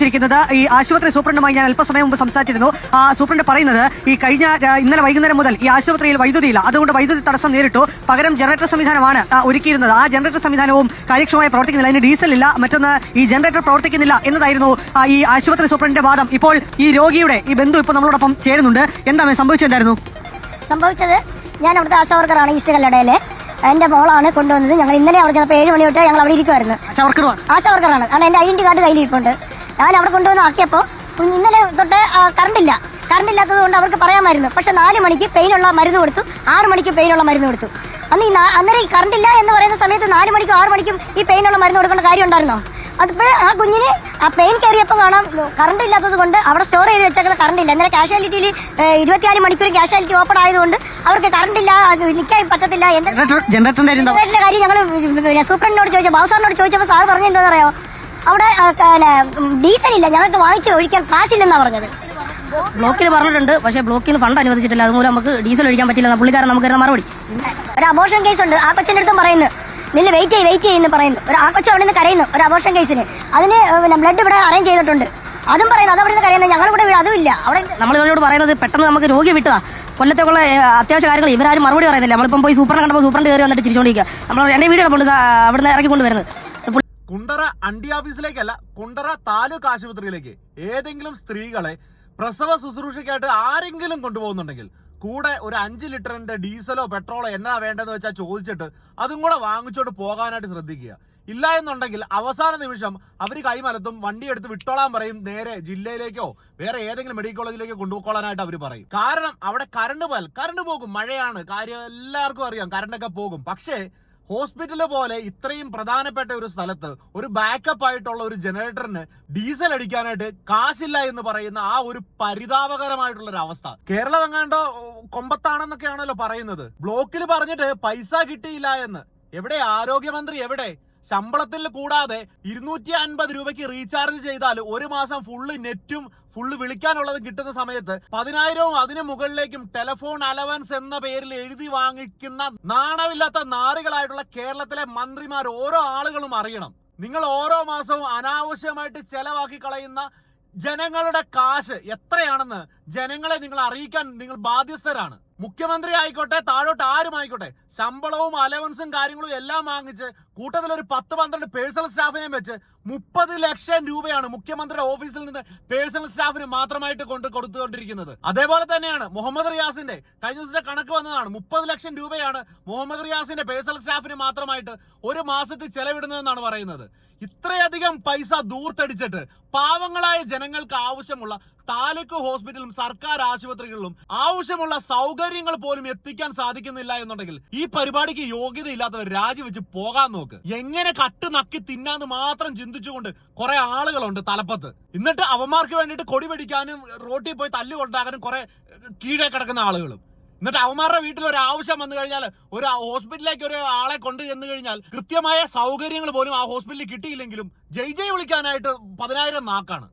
സംഭവിച്ചിരിക്കുന്നത്. ഈ ആശുപത്രി സൂപ്രണ്ടുമായി ഞാൻ അല്പസമയം മുമ്പ് സംസാരിച്ചിരുന്നു. സൂപ്രണ്ട് പറയുന്നത് ഈ കഴിഞ്ഞ ഇന്നലെ വൈകുന്നേരം മുതൽ ഈ ആശുപത്രിയിൽ വൈദ്യുതിയില്ല, അതുകൊണ്ട് വൈദ്യുതി തടസ്സം നേരിട്ടു. പകരം ജനറേറ്റർ സംവിധാനമാണ് ഒരുക്കിയിരുന്നത്. ആ ജനറേറ്റർ സംവിധാനവും കാര്യക്ഷമമായി പ്രവർത്തിക്കുന്നില്ല, അതിന് ഡീസൽ ഇല്ല, മറ്റൊന്ന് ഈ ജനറേറ്റർ പ്രവർത്തിക്കുന്നില്ല എന്നതായിരുന്നു ഈ ആശുപത്രി സൂപ്രണ്ടിന്റെ വാദം. ഇപ്പോൾ ഈ രോഗിയുടെ ഈ ബന്ധു ഇപ്പോൾ നമ്മളോടൊപ്പം ചേരുന്നുണ്ട്. എന്താണ് സംഭവിച്ചത്? ഞാൻ അവിടുത്തെ ആശാവർക്കറാണ്. ഈസ്റ്റ് കല്ലടയിലെ എന്റെ മോളാണ് കൊണ്ടുവന്നത്. ഞങ്ങൾ ഇന്നലെ അവിടെ ചെന്നപ്പോൾ 7 മണി തൊട്ട് ഞങ്ങൾ അവിടെ ഇരിക്കുമായിരുന്നു. ആശാവർക്കറാണ്. കാരണം എന്റെ ഐഡന്റി കാർഡ് കയ്യിലിരിപ്പുണ്ട്. ഞാൻ അവിടെ കൊണ്ടുവന്ന് ആക്കിയപ്പോൾ ഇന്നലെ തൊട്ട് കറണ്ടില്ലാത്തത് കൊണ്ട് അവർക്ക് പറയാമായിരുന്നു. പക്ഷെ 4 മണിക്ക് പെയിനുള്ള മരുന്ന് കൊടുത്തു, 6 മണിക്ക് പെയിനുള്ള മരുന്ന് കൊടുത്തു. അന്നേരം ഈ കറണ്ടില്ല എന്ന് പറയുന്ന സമയത്ത് 4 മണിക്കും 6 മണിക്കും ഈ പെയിനുള്ള മരുന്ന് കൊടുക്കേണ്ട കാര്യം ഉണ്ടായിരുന്നോ? അതിപ്പോഴും ആ കുഞ്ഞിന് ആ പെയിൻ കയറിയപ്പോൾ കാണാം കറണ്ട് ഇല്ലാത്തത് കൊണ്ട് അവിടെ സ്റ്റോർ ചെയ്ത് വെച്ചേക്കുന്ന കറണ്ട് ഇല്ല. എന്നാലും കാഷ്വാലിറ്റിയിൽ 24 മണിക്കൂർ കാഷ്വാലിറ്റി ഓപ്പൺ ആയതുകൊണ്ട് അവർക്ക് കറണ്ട് ഇല്ല, നിൽക്കാൻ പറ്റത്തില്ല. ജനറേറ്ററിന്റെ കാര്യം ഞങ്ങൾ സൂപ്രണ്ടിനോട് ചോദിച്ചു, ബാബുസാറിനോട് ചോദിച്ചപ്പോൾ സാർ പറഞ്ഞത് എന്താണെന്ന് അറിയാമോ? അവിടെ ഡീസൽ ഇല്ല, ഞങ്ങൾക്ക് വാങ്ങിച്ച് ഒഴിക്കാൻ കാശില്ലെന്നാണ് പറഞ്ഞത്. ബ്ലോക്കിൽ പറഞ്ഞിട്ടുണ്ട്, പക്ഷേ ബ്ലോക്കിൽ നിന്ന് ഫണ്ട് അനുവദിച്ചിട്ടില്ല, അതുമൂലം നമുക്ക് ഡീസൽ ഒഴിക്കാൻ പറ്റില്ല. പുള്ളിക്കാരൻ നമുക്ക് തരുന്ന മറുപടി. ഒരു അബോർഷൻ കേസ് ഉണ്ട്, ആ കൊച്ചിൻ്റെ അടുത്തും പറയുന്നു നില്ല് വെയിറ്റ് ചെയ്യുന്നു പറയുന്നു. ആ കൊച്ചു അവിടെ നിന്ന് കരയുന്നു ഒരു അബോർഷൻ കേസിന്. അതിന് ബ്ലഡ് ഇവിടെ അറേഞ്ച് ചെയ്തിട്ടുണ്ട്, അതും പറയുന്നു. അത് അവിടെ നിന്ന് കരയുന്നത്, ഞങ്ങളിവിടെ അതും ഇല്ല. അവിടെ നമ്മളിവരോട് പറയുന്നത് പെട്ടെന്ന് നമുക്ക് രോഗി വിട്ടതാ, കൊല്ലത്തേക്കുള്ള അത്യാവശ്യ കാര്യങ്ങൾ ഇവരാരും മറുപടി പറയുന്നില്ല. നമ്മളിപ്പം പോയി സൂപ്രണ്ട് കണ്ടപ്പോൾ സൂപ്രണ്ട് കയറി വന്നിട്ട് ചിരിച്ചോണ്ടിരിക്കുക. നമ്മൾ എന്റെ വീഡിയോ കൊണ്ട് അവിടുന്ന് ഇറക്കിക്കൊണ്ട് വരുന്നത്. കുണ്ടറ അണ്ടി ഓഫീസിലേക്കല്ല, കുണ്ടറ താലൂക്ക് ആശുപത്രിയിലേക്ക് ഏതെങ്കിലും സ്ത്രീകളെ പ്രസവ ശുശ്രൂഷയ്ക്കായിട്ട് ആരെങ്കിലും കൊണ്ടുപോകുന്നുണ്ടെങ്കിൽ കൂടെ ഒരു 5 ലിറ്ററിന്റെ ഡീസലോ പെട്രോളോ എന്നാ വേണ്ടതെന്ന് വെച്ചാൽ ചോദിച്ചിട്ട് അതും കൂടെ വാങ്ങിച്ചോട്ട് പോകാനായിട്ട് ശ്രദ്ധിക്കുക. ഇല്ല എന്നുണ്ടെങ്കിൽ അവസാന നിമിഷം അവർ കൈമലത്തും, വണ്ടി എടുത്ത് വിട്ടോളാൻ പറയും, നേരെ ജില്ലയിലേക്കോ വേറെ ഏതെങ്കിലും മെഡിക്കൽ കോളേജിലേക്കോ കൊണ്ടുപോകാനായിട്ട് അവർ പറയും. കാരണം അവിടെ കറണ്ട് പോകും, മഴയാണ്, കാര്യം എല്ലാവർക്കും അറിയാം, കറണ്ടൊക്കെ പോകും. പക്ഷേ ഹോസ്പിറ്റല് പോലെ ഇത്രയും പ്രധാനപ്പെട്ട ഒരു സ്ഥലത്ത് ഒരു ബാക്കപ്പ് ആയിട്ടുള്ള ഒരു ജനറേറ്ററിന് ഡീസൽ അടിക്കാനായിട്ട് കാശില്ല എന്ന് പറയുന്ന ആ ഒരു പരിതാപകരമായിട്ടുള്ള ഒരു അവസ്ഥ. കേരളം എങ്ങാണ്ടോ കൊമ്പത്താണെന്നൊക്കെയാണല്ലോ പറയുന്നത്. ബ്ലോക്കിൽ പറഞ്ഞിട്ട് പൈസ കിട്ടിയില്ല എന്ന്. എവിടെ ആരോഗ്യമന്ത്രി? എവിടെ? ശമ്പളത്തിൽ കൂടാതെ 250 രൂപയ്ക്ക് റീചാർജ് ചെയ്താൽ ഒരു മാസം ഫുള്ള് നെറ്റും ഫുള്ള് വിളിക്കാനുള്ളത് കിട്ടുന്ന സമയത്ത് 10,000-ഉം അതിന് മുകളിലേക്കും ടെലിഫോൺ അലവൻസ് എന്ന പേരിൽ എഴുതി വാങ്ങിക്കുന്ന നാണമില്ലാത്ത നാറികളായിട്ടുള്ള കേരളത്തിലെ മന്ത്രിമാർ ഓരോ ആളുകളും അറിയണം. നിങ്ങൾ ഓരോ മാസവും അനാവശ്യമായിട്ട് ചെലവാക്കി കളയുന്ന ജനങ്ങളുടെ കാശ് എത്രയാണെന്ന് ജനങ്ങളെ നിങ്ങൾ അറിയിക്കാൻ നിങ്ങൾ ബാധ്യസ്ഥരാണ്. മുഖ്യമന്ത്രി ആയിക്കോട്ടെ, താഴോട്ട് ആരും ആയിക്കോട്ടെ, ശമ്പളവും അലവൻസും കാര്യങ്ങളും എല്ലാം വാങ്ങിച്ച് കൂട്ടത്തിൽ ഒരു 10-12 പേഴ്സണൽ സ്റ്റാഫിനെയും വെച്ച് 30 ലക്ഷം രൂപയാണ് മുഖ്യമന്ത്രിയുടെ ഓഫീസിൽ നിന്ന് പേഴ്സണൽ സ്റ്റാഫിന് മാത്രമായിട്ട് കൊടുത്തുകൊണ്ടിരിക്കുന്നത്. അതേപോലെ തന്നെയാണ് മുഹമ്മദ് റിയാസിന്റെ കഴിഞ്ഞ ദിവസത്തെ കണക്ക് വന്നതാണ്. 30 ലക്ഷം രൂപയാണ് മുഹമ്മദ് റിയാസിന്റെ പേഴ്സണൽ സ്റ്റാഫിന് മാത്രമായിട്ട് ഒരു മാസത്തിൽ ചെലവിടുന്നതെന്നാണ് പറയുന്നത്. ഇത്രയധികം പൈസ ദൂർത്തടിച്ചിട്ട് പാവങ്ങളായ ജനങ്ങൾക്ക് ആവശ്യമുള്ള താലൂക്ക് ഹോസ്പിറ്റലും സർക്കാർ ആശുപത്രികളിലും ആവശ്യമുള്ള സൗകര്യങ്ങൾ പോലും എത്തിക്കാൻ സാധിക്കുന്നില്ല എന്നുണ്ടെങ്കിൽ ഈ പരിപാടിക്ക് യോഗ്യതയില്ലാത്തവർ രാജിവെച്ച് പോകാൻ നോക്ക്. എങ്ങനെ കട്ട് നക്കി തിന്നാന്ന് മാത്രം ചിന്തിച്ചുകൊണ്ട് കുറെ ആളുകളുണ്ട് തലപ്പത്ത്. എന്നിട്ട് അവന്മാർക്ക് വേണ്ടിയിട്ട് കൊടി പിടിക്കാനും റോട്ടിൽ പോയി തല്ലുകൊണ്ടാക്കാനും കുറെ കീഴേ കിടക്കുന്ന ആളുകളും. എന്നിട്ട് അവന്മാരുടെ വീട്ടിൽ ഒരു ആവശ്യം വന്നു കഴിഞ്ഞാൽ ഒരു ഹോസ്പിറ്റലിലേക്ക് ഒരു ആളെ കൊണ്ടു ചെന്ന് കഴിഞ്ഞാൽ കൃത്യമായ സൗകര്യങ്ങൾ പോലും ആ ഹോസ്പിറ്റലിൽ കിട്ടിയില്ലെങ്കിലും ജയ് വിളിക്കാനായിട്ട് 10,000 നാക്കാണ്.